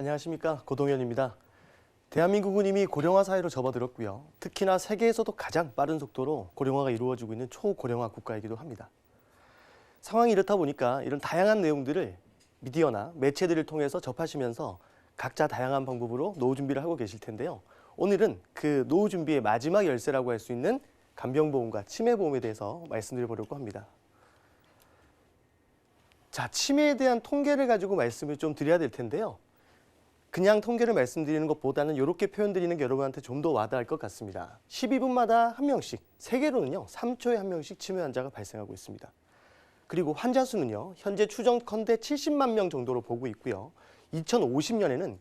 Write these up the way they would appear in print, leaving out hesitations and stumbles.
안녕하십니까, 고동현입니다. 대한민국은 이미 고령화 사회로 접어들었고요. 특히나 세계에서도 가장 빠른 속도로 고령화가 이루어지고 있는 초고령화 국가이기도 합니다. 상황이 이렇다 보니까 이런 다양한 내용들을 미디어나 매체들을 통해서 접하시면서 각자 다양한 방법으로 노후 준비를 하고 계실 텐데요. 오늘은 그 노후 준비의 마지막 열쇠라고 할 수 있는 간병보험과 치매보험에 대해서 말씀드려보려고 합니다. 자, 치매에 대한 통계를 가지고 말씀을 좀 드려야 될 텐데요. 그냥 통계를 말씀드리는 것보다는 이렇게 표현드리는 게 여러분한테 좀 더 와닿을 것 같습니다. 12분마다 한 명씩, 세계로는요 3초에 한 명씩 치매 환자가 발생하고 있습니다. 그리고 환자 수는요 현재 추정컨대 70만 명 정도로 보고 있고요. 2050년에는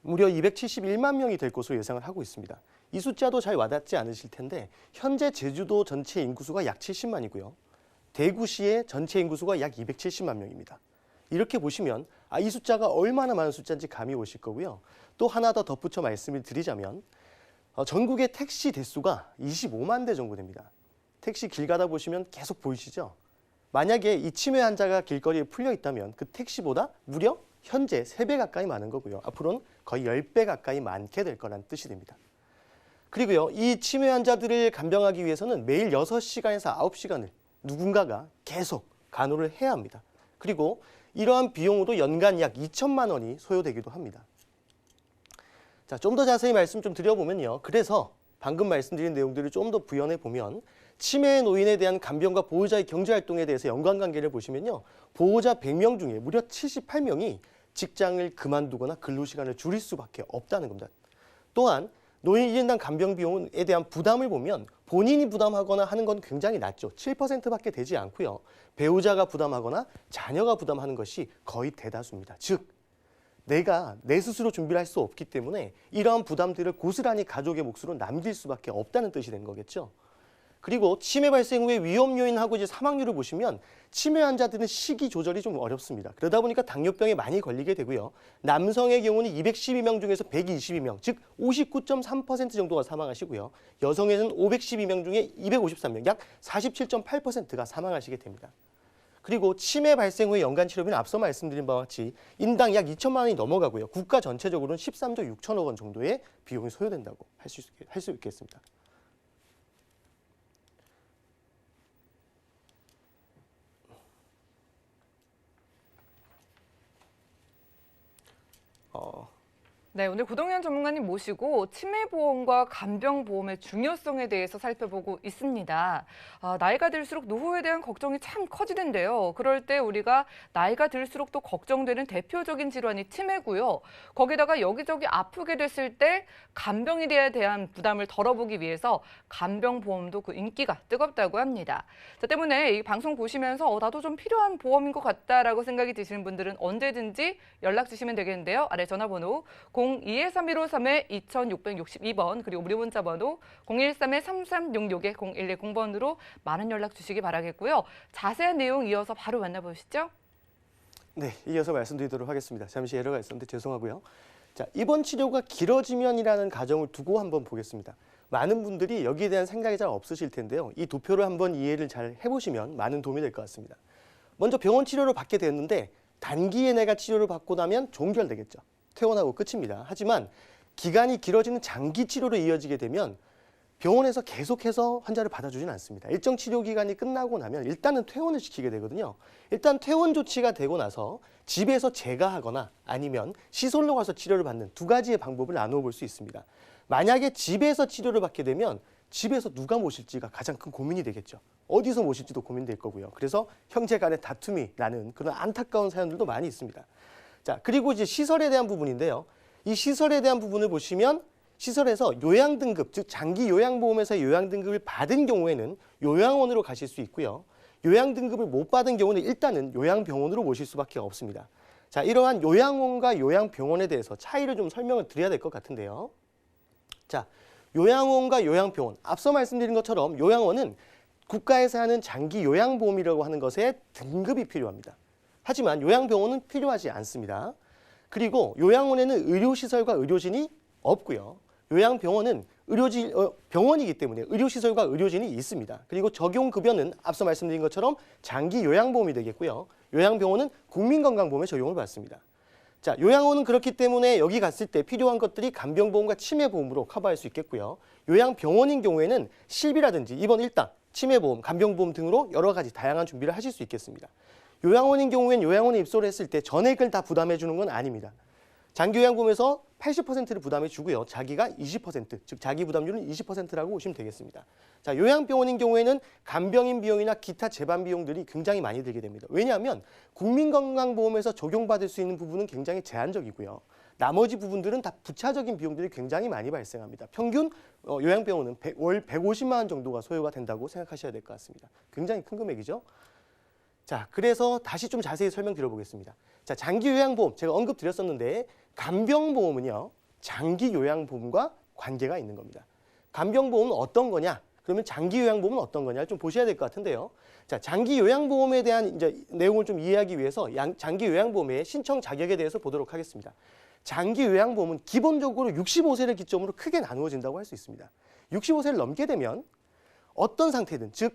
무려 271만 명이 될 것으로 예상을 하고 있습니다. 이 숫자도 잘 와닿지 않으실 텐데 현재 제주도 전체 인구수가 약 70만이고요. 대구시의 전체 인구수가 약 270만 명입니다. 이렇게 보시면 이 숫자가 얼마나 많은 숫자인지 감이 오실 거고요. 또 하나 더 덧붙여 말씀을 드리자면 전국의 택시 대수가 25만 대 정도 됩니다. 택시 길 가다 보시면 계속 보이시죠? 만약에 이 치매 환자가 길거리에 풀려 있다면 그 택시보다 무려 현재 3배 가까이 많은 거고요. 앞으로는 거의 10배 가까이 많게 될 거란 뜻이 됩니다. 그리고요, 이 치매 환자들을 간병하기 위해서는 매일 6시간에서 9시간을 누군가가 계속 간호를 해야 합니다. 그리고 이러한 비용으로 연간 약 2천만 원이 소요되기도 합니다. 자, 좀 더 자세히 말씀 좀 드려보면요. 그래서 방금 말씀드린 내용들을 좀 더 부연해 보면 치매 노인에 대한 간병과 보호자의 경제활동에 대해서 연관관계를 보시면요. 보호자 100명 중에 무려 78명이 직장을 그만두거나 근로시간을 줄일 수밖에 없다는 겁니다. 또한 노인 1인당 간병 비용에 대한 부담을 보면 본인이 부담하거나 하는 건 굉장히 낮죠. 7%밖에 되지 않고요. 배우자가 부담하거나 자녀가 부담하는 것이 거의 대다수입니다. 즉, 내가 내 스스로 준비를 할 수 없기 때문에 이러한 부담들을 고스란히 가족의 몫으로 남길 수밖에 없다는 뜻이 되는 거겠죠. 그리고 치매 발생 후에 위험 요인하고 이제 사망률을 보시면 치매 환자들은 식이 조절이 좀 어렵습니다. 그러다 보니까 당뇨병에 많이 걸리게 되고요. 남성의 경우는 212명 중에서 122명, 즉 59.3% 정도가 사망하시고요. 여성에는 512명 중에 253명, 약 47.8%가 사망하시게 됩니다. 그리고 치매 발생 후의 연간 치료비는 앞서 말씀드린 바와 같이 인당 약 2천만 원이 넘어가고요. 국가 전체적으로는 13조 6천억 원 정도의 비용이 소요된다고 할 수 있겠습니다. 네, 오늘 고동현 전문가님 모시고 치매보험과 간병보험의 중요성에 대해서 살펴보고 있습니다. 나이가 들수록 노후에 대한 걱정이 참 커지는데요. 그럴 때 우리가 나이가 들수록 또 걱정되는 대표적인 질환이 치매고요. 거기다가 여기저기 아프게 됐을 때 간병에 대한 부담을 덜어보기 위해서 간병보험도 그 인기가 뜨겁다고 합니다. 자, 때문에 이 방송 보시면서 나도 좀 필요한 보험인 것 같다라고 생각이 드시는 분들은 언제든지 연락 주시면 되겠는데요. 아래 전화번호 02-3153-2662번 그리고 무료 문자 번호 013-3366-0110번으로 많은 연락 주시기 바라겠고요. 자세한 내용 이어서 바로 만나보시죠. 네, 이어서 말씀드리도록 하겠습니다. 잠시 에러가 있었는데 죄송하고요. 자, 입원 치료가 길어지면이라는 가정을 두고 한번 보겠습니다. 많은 분들이 여기에 대한 생각이 잘 없으실 텐데요. 이 도표를 한번 이해를 잘 해보시면 많은 도움이 될 것 같습니다. 먼저 병원 치료를 받게 됐는데 단기에 내가 치료를 받고 나면 종결되겠죠. 퇴원하고 끝입니다. 하지만 기간이 길어지는 장기 치료로 이어지게 되면 병원에서 계속해서 환자를 받아주지는 않습니다. 일정 치료 기간이 끝나고 나면 일단은 퇴원을 시키게 되거든요. 일단 퇴원 조치가 되고 나서 집에서 재가하거나 아니면 시설로 가서 치료를 받는 두 가지의 방법을 나누어 볼 수 있습니다. 만약에 집에서 치료를 받게 되면 집에서 누가 모실지가 가장 큰 고민이 되겠죠. 어디서 모실지도 고민될 거고요. 그래서 형제 간의 다툼이 나는 그런 안타까운 사연들도 많이 있습니다. 자, 그리고 이제 시설에 대한 부분인데요. 이 시설에 대한 부분을 보시면 시설에서 요양 등급, 즉 장기 요양보험에서 요양 등급을 받은 경우에는 요양원으로 가실 수 있고요. 요양 등급을 못 받은 경우는 일단은 요양병원으로 모실 수밖에 없습니다. 자, 이러한 요양원과 요양병원에 대해서 차이를 좀 설명을 드려야 될 것 같은데요. 자, 요양원과 요양병원, 앞서 말씀드린 것처럼 요양원은 국가에서 하는 장기 요양보험이라고 하는 것에 등급이 필요합니다. 하지만 요양병원은 필요하지 않습니다. 그리고 요양원에는 의료시설과 의료진이 없고요. 요양병원은 병원이기 때문에 의료시설과 의료진이 있습니다. 그리고 적용급여는 앞서 말씀드린 것처럼 장기 요양보험이 되겠고요. 요양병원은 국민건강보험에 적용을 받습니다. 자, 요양원은 그렇기 때문에 여기 갔을 때 필요한 것들이 간병보험과 치매보험으로 커버할 수 있겠고요. 요양병원인 경우에는 실비라든지 입원 일당, 치매보험, 간병보험 등으로 여러 가지 다양한 준비를 하실 수 있겠습니다. 요양원인 경우에는 요양원에 입소를 했을 때 전액을 다 부담해 주는 건 아닙니다. 장기요양보험에서 80%를 부담해 주고요. 자기가 20%, 즉 자기 부담률은 20%라고 보시면 되겠습니다. 자, 요양병원인 경우에는 간병인 비용이나 기타 재반 비용들이 굉장히 많이 들게 됩니다. 왜냐하면 국민건강보험에서 적용받을 수 있는 부분은 굉장히 제한적이고요. 나머지 부분들은 다 부차적인 비용들이 굉장히 많이 발생합니다. 평균 요양병원은 월 150만 원 정도가 소요가 된다고 생각하셔야 될 것 같습니다. 굉장히 큰 금액이죠. 자, 그래서 다시 좀 자세히 설명드려보겠습니다. 자, 장기요양보험 제가 언급드렸었는데 간병보험은요, 장기요양보험과 관계가 있는 겁니다. 간병보험은 어떤 거냐? 그러면 장기요양보험은 어떤 거냐를 좀 보셔야 될 것 같은데요. 자, 장기요양보험에 대한 이제 내용을 좀 이해하기 위해서 장기요양보험의 신청 자격에 대해서 보도록 하겠습니다. 장기요양보험은 기본적으로 65세를 기점으로 크게 나누어진다고 할 수 있습니다. 65세를 넘게 되면 어떤 상태든, 즉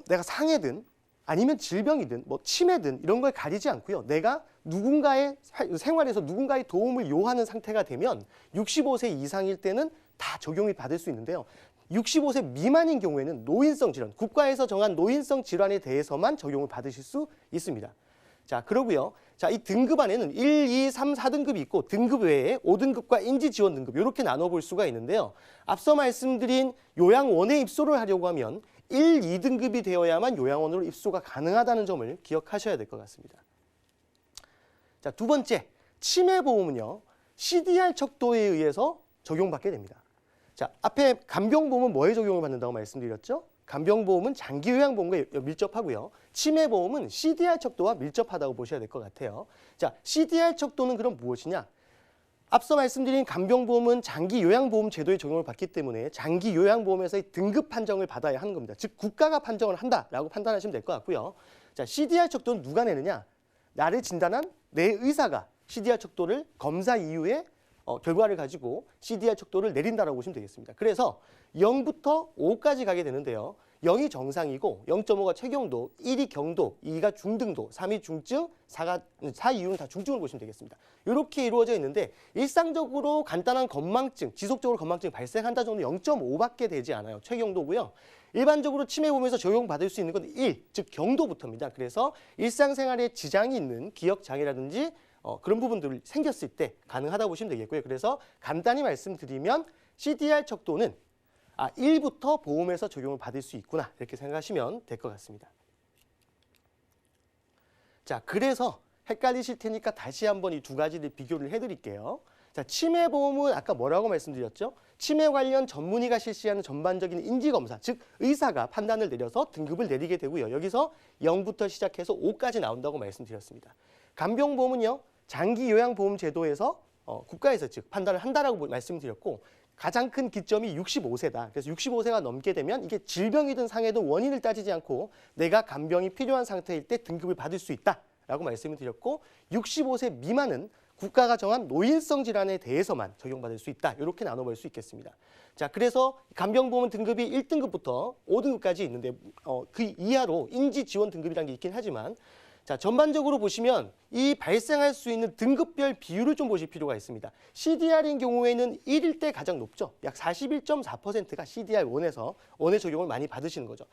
내가 상해든 아니면 질병이든 뭐 치매든 이런 걸 가리지 않고요. 내가 누군가의 생활에서 누군가의 도움을 요하는 상태가 되면 65세 이상일 때는 다 적용이 받을 수 있는데요. 65세 미만인 경우에는 노인성 질환, 국가에서 정한 노인성 질환에 대해서만 적용을 받으실 수 있습니다. 자, 그러고요. 자, 이 등급 안에는 1, 2, 3, 4등급이 있고 등급 외에 5등급과 인지지원 등급 이렇게 나눠볼 수가 있는데요. 앞서 말씀드린 요양원에 입소를 하려고 하면 1, 2등급이 되어야만 요양원으로 입소가 가능하다는 점을 기억하셔야 될 것 같습니다. 자, 두 번째, 치매보험은요. CDR 척도에 의해서 적용받게 됩니다. 자, 앞에 간병보험은 뭐에 적용을 받는다고 말씀드렸죠? 간병보험은 장기요양보험과 밀접하고요. 치매보험은 CDR 척도와 밀접하다고 보셔야 될 것 같아요. 자, CDR 척도는 그럼 무엇이냐? 앞서 말씀드린 간병보험은 장기요양보험 제도에 적용을 받기 때문에 장기요양보험에서의 등급 판정을 받아야 하는 겁니다. 즉 국가가 판정을 한다라고 판단하시면 될 것 같고요. 자, CDR 척도는 누가 내느냐? 나를 진단한 내 의사가 CDR 척도를 검사 이후에 결과를 가지고 CDR 척도를 내린다라고 보시면 되겠습니다. 그래서 0부터 5까지 가게 되는데요. 0이 정상이고 0.5가 최경도, 1이 경도, 2가 중등도, 3이 중증, 4 이후는 다 중증을 보시면 되겠습니다. 이렇게 이루어져 있는데 일상적으로 간단한 건망증, 지속적으로 건망증이 발생한다 정도 0.5밖에 되지 않아요. 최경도고요. 일반적으로 치매보험에서 적용받을 수 있는 건 1, 즉 경도부터입니다. 그래서 일상생활에 지장이 있는 기억장애라든지 그런 부분들이 생겼을 때 가능하다고 보시면 되겠고요. 그래서 간단히 말씀드리면 CDR 척도는 1부터 보험에서 적용을 받을 수 있구나 이렇게 생각하시면 될 것 같습니다. 자, 그래서 헷갈리실 테니까 다시 한번 이 두 가지를 비교를 해드릴게요. 자, 치매보험은 아까 뭐라고 말씀드렸죠? 치매 관련 전문의가 실시하는 전반적인 인지검사, 즉 의사가 판단을 내려서 등급을 내리게 되고요. 여기서 0부터 시작해서 5까지 나온다고 말씀드렸습니다. 간병보험은요, 장기요양보험 제도에서 국가에서 즉 판단을 한다라고 말씀드렸고 가장 큰 기점이 65세다. 그래서 65세가 넘게 되면 이게 질병이든 상해든 원인을 따지지 않고 내가 간병이 필요한 상태일 때 등급을 받을 수 있다라고 말씀을 드렸고 65세 미만은 국가가 정한 노인성 질환에 대해서만 적용받을 수 있다. 이렇게 나눠볼 수 있겠습니다. 자, 그래서 간병보험은 등급이 1등급부터 5등급까지 있는데 그 이하로 인지지원 등급이라는 게 있긴 하지만 자, 전반적으로 보시면 이 발생할 수 있는 등급별 비율을 좀 보실 필요가 있습니다. CDR인 경우에는 1일 때 가장 높죠. 약 41.4%가 CDR1에서 원의 적용을 많이 받으시는 거죠.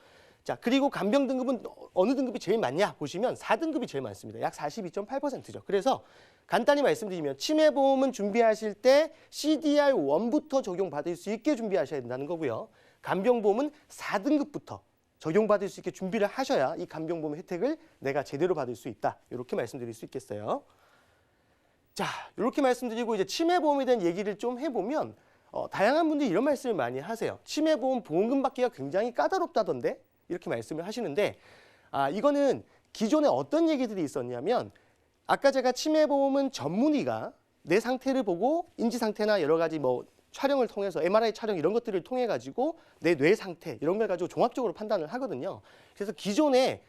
자, 그리고 간병 등급은 어느 등급이 제일 많냐 보시면 4등급이 제일 많습니다. 약 42.8%죠. 그래서 간단히 말씀드리면 치매보험은 준비하실 때 CDR1부터 적용받을 수 있게 준비하셔야 된다는 거고요. 간병보험은 4등급부터 적용받을 수 있게 준비를 하셔야 이 간병보험 혜택을 내가 제대로 받을 수 있다. 이렇게 말씀드릴 수 있겠어요. 자, 이렇게 말씀드리고 이제 치매보험에 대한 얘기를 좀 해보면 다양한 분들이 이런 말씀을 많이 하세요. 치매보험 보험금 받기가 굉장히 까다롭다던데 이렇게 말씀을 하시는데 이거는 기존에 어떤 얘기들이 있었냐면 아까 제가 치매보험은 전문의가 내 상태를 보고 인지 상태나 여러 가지 촬영을 통해서 MRI 촬영 이런 것들을 통해 가지고 내 뇌 상태 이런 걸 가지고 종합적으로 판단을 하거든요. 그래서 기존에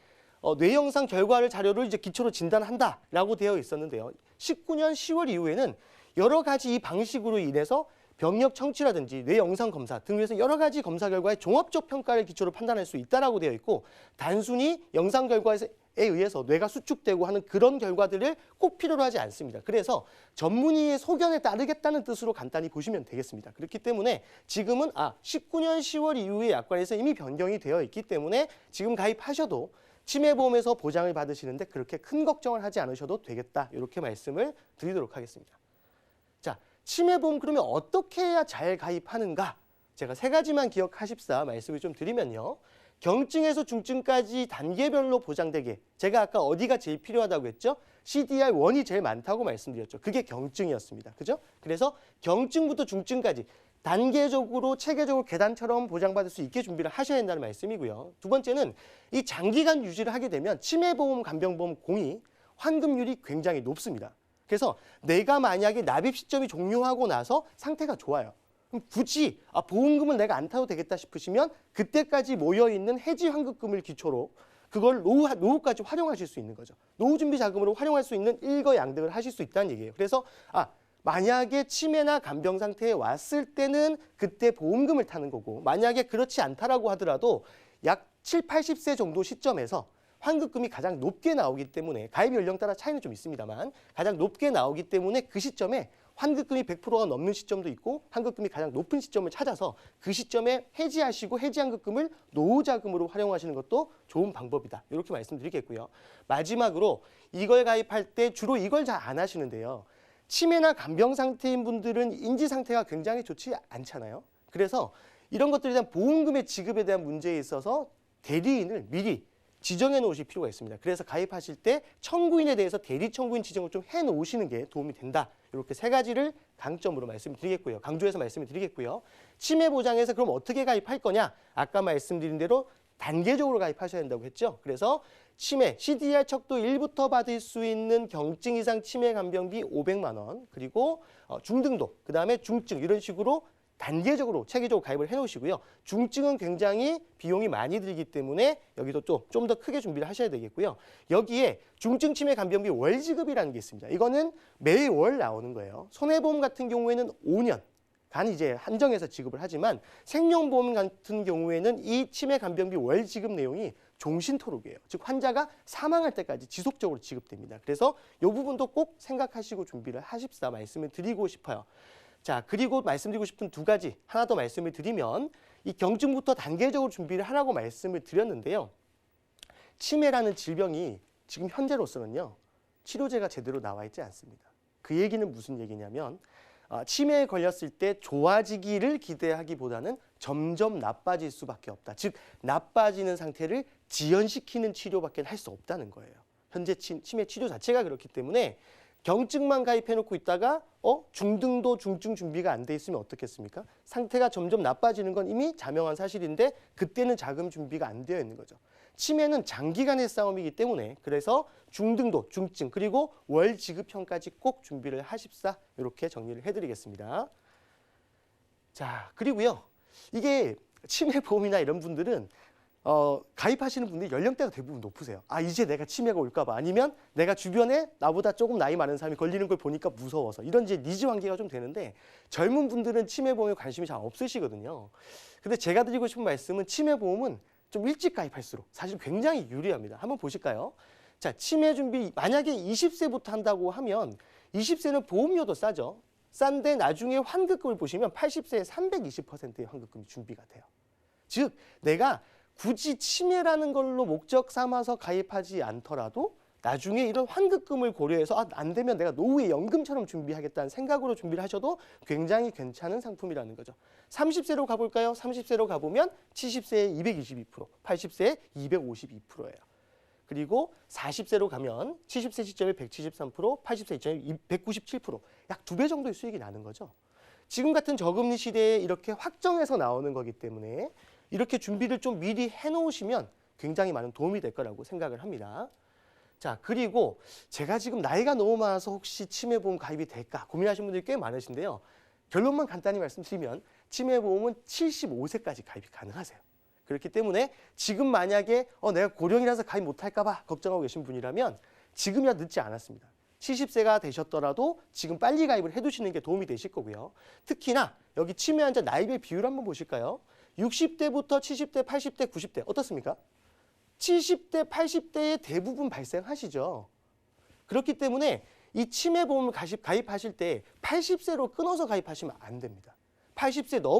뇌 영상 결과를 자료를 이제 기초로 진단한다라고 되어 있었는데요. 19년 10월 이후에는 여러 가지 이 방식으로 인해서 병력 청취라든지 뇌 영상 검사 등을 해서 여러 가지 검사 결과의 종합적 평가를 기초로 판단할 수 있다라고 되어 있고 단순히 영상 결과에서 의해서 뇌가 수축되고 하는 그런 결과들을 꼭 필요로 하지 않습니다. 그래서 전문의의 소견에 따르겠다는 뜻으로 간단히 보시면 되겠습니다. 그렇기 때문에 지금은 19년 10월 이후에 약관에서 이미 변경이 되어 있기 때문에 지금 가입하셔도 치매보험에서 보장을 받으시는데 그렇게 큰 걱정을 하지 않으셔도 되겠다. 이렇게 말씀을 드리도록 하겠습니다. 자, 치매보험 그러면 어떻게 해야 잘 가입하는가? 제가 3가지만 기억하십사 말씀을 좀 드리면요. 경증에서 중증까지 단계별로 보장되게, 제가 아까 어디가 제일 필요하다고 했죠? CDR1이 제일 많다고 말씀드렸죠. 그게 경증이었습니다. 그죠? 그래서 경증부터 중증까지 단계적으로 체계적으로 계단처럼 보장받을 수 있게 준비를 하셔야 된다는 말씀이고요. 두 번째는 이 장기간 유지를 하게 되면 치매보험, 간병보험 공이 환급률이 굉장히 높습니다. 그래서 내가 만약에 납입 시점이 종료하고 나서 상태가 좋아요. 그럼 굳이 보험금을 내가 안 타도 되겠다 싶으시면 그때까지 모여있는 해지 환급금을 기초로 그걸 노후까지 활용하실 수 있는 거죠. 노후 준비 자금으로 활용할 수 있는 일거양득을 하실 수 있다는 얘기예요. 그래서 만약에 치매나 간병 상태에 왔을 때는 그때 보험금을 타는 거고, 만약에 그렇지 않다라고 하더라도 약 7, 80세 정도 시점에서 환급금이 가장 높게 나오기 때문에, 가입 연령 따라 차이는 좀 있습니다만 가장 높게 나오기 때문에 그 시점에 환급금이 100%가 넘는 시점도 있고 환급금이 가장 높은 시점을 찾아서 그 시점에 해지하시고 해지환급금을 노후자금으로 활용하시는 것도 좋은 방법이다. 이렇게 말씀드리겠고요. 마지막으로 이걸 가입할 때 주로 이걸 잘 안 하시는데요. 치매나 간병 상태인 분들은 인지 상태가 굉장히 좋지 않잖아요. 그래서 이런 것들에 대한 보험금의 지급에 대한 문제에 있어서 대리인을 미리 지정해 놓으실 필요가 있습니다. 그래서 가입하실 때 청구인에 대해서 대리 청구인 지정을 좀 해 놓으시는 게 도움이 된다. 이렇게 3가지를 강점으로 말씀드리겠고요. 강조해서 말씀을 드리겠고요. 치매 보장에서 그럼 어떻게 가입할 거냐? 아까 말씀드린 대로 단계적으로 가입하셔야 된다고 했죠. 그래서 치매, CDR 척도 1부터 받을 수 있는 경증 이상 치매 간병비 500만 원, 그리고 중등도, 그다음에 중증 이런 식으로 단계적으로 체계적으로 가입을 해놓으시고요. 중증은 굉장히 비용이 많이 들기 때문에 여기도 좀 더 크게 준비를 하셔야 되겠고요. 여기에 중증 치매 간병비 월 지급이라는 게 있습니다. 이거는 매월 나오는 거예요. 손해보험 같은 경우에는 5년 간 이제 한정해서 지급을 하지만 생명보험 같은 경우에는 이 치매 간병비 월 지급 내용이 종신토록이에요. 즉 환자가 사망할 때까지 지속적으로 지급됩니다. 그래서 이 부분도 꼭 생각하시고 준비를 하십사 말씀을 드리고 싶어요. 자, 그리고 말씀드리고 싶은 2가지 하나 더 말씀을 드리면 이 경증부터 단계적으로 준비를 하라고 말씀을 드렸는데요. 치매라는 질병이 지금 현재로서는요. 치료제가 제대로 나와 있지 않습니다. 그 얘기는 무슨 얘기냐면 치매에 걸렸을 때 좋아지기를 기대하기보다는 점점 나빠질 수밖에 없다. 즉 나빠지는 상태를 지연시키는 치료밖에 할 수 없다는 거예요. 현재 치매 치료 자체가 그렇기 때문에 경증만 가입해놓고 있다가 중등도 중증 준비가 안 돼 있으면 어떻겠습니까? 상태가 점점 나빠지는 건 이미 자명한 사실인데 그때는 자금 준비가 안 되어 있는 거죠. 치매는 장기간의 싸움이기 때문에 그래서 중등도, 중증, 그리고 월 지급형까지 꼭 준비를 하십사 이렇게 정리를 해드리겠습니다. 자, 그리고요. 이게 치매보험이나 이런 분들은 가입하시는 분들이 연령대가 대부분 높으세요. 이제 내가 치매가 올까 봐. 아니면 내가 주변에 나보다 조금 나이 많은 사람이 걸리는 걸 보니까 무서워서. 이런 이제 니즈 관계가 좀 되는데 젊은 분들은 치매보험에 관심이 잘 없으시거든요. 근데 제가 드리고 싶은 말씀은 치매보험은 좀 일찍 가입할수록 사실 굉장히 유리합니다. 한번 보실까요? 자, 치매 준비 만약에 20세부터 한다고 하면 20세는 보험료도 싸죠. 싼데 나중에 환급금을 보시면 80세에 320%의 환급금이 준비가 돼요. 즉 내가 굳이 치매라는 걸로 목적 삼아서 가입하지 않더라도 나중에 이런 환급금을 고려해서 안 되면 내가 노후에 연금처럼 준비하겠다는 생각으로 준비를 하셔도 굉장히 괜찮은 상품이라는 거죠. 30세로 가볼까요? 30세로 가보면 70세에 222%, 80세에 252%예요. 그리고 40세로 가면 70세 시점에 173%, 80세 시점에 197%, 약 2배 정도의 수익이 나는 거죠. 지금 같은 저금리 시대에 이렇게 확정해서 나오는 거기 때문에 이렇게 준비를 좀 미리 해놓으시면 굉장히 많은 도움이 될 거라고 생각을 합니다. 자, 그리고 제가 지금 나이가 너무 많아서 혹시 치매보험 가입이 될까 고민하시는 분들이 꽤 많으신데요. 결론만 간단히 말씀드리면 치매보험은 75세까지 가입이 가능하세요. 그렇기 때문에 지금 만약에 내가 고령이라서 가입 못할까 봐 걱정하고 계신 분이라면 지금이라도 늦지 않았습니다. 70세가 되셨더라도 지금 빨리 가입을 해두시는 게 도움이 되실 거고요. 특히나 여기 치매 환자 나이별 비율 한번 보실까요? 60대부터 70대, 80대, 90대 어떻습니까? 70대, 80대의 대부분 발생하시죠. 그렇기 때문에 이 치매보험을 가입하실 때 80세로 끊어서 가입하시면 안 됩니다. 80세 넘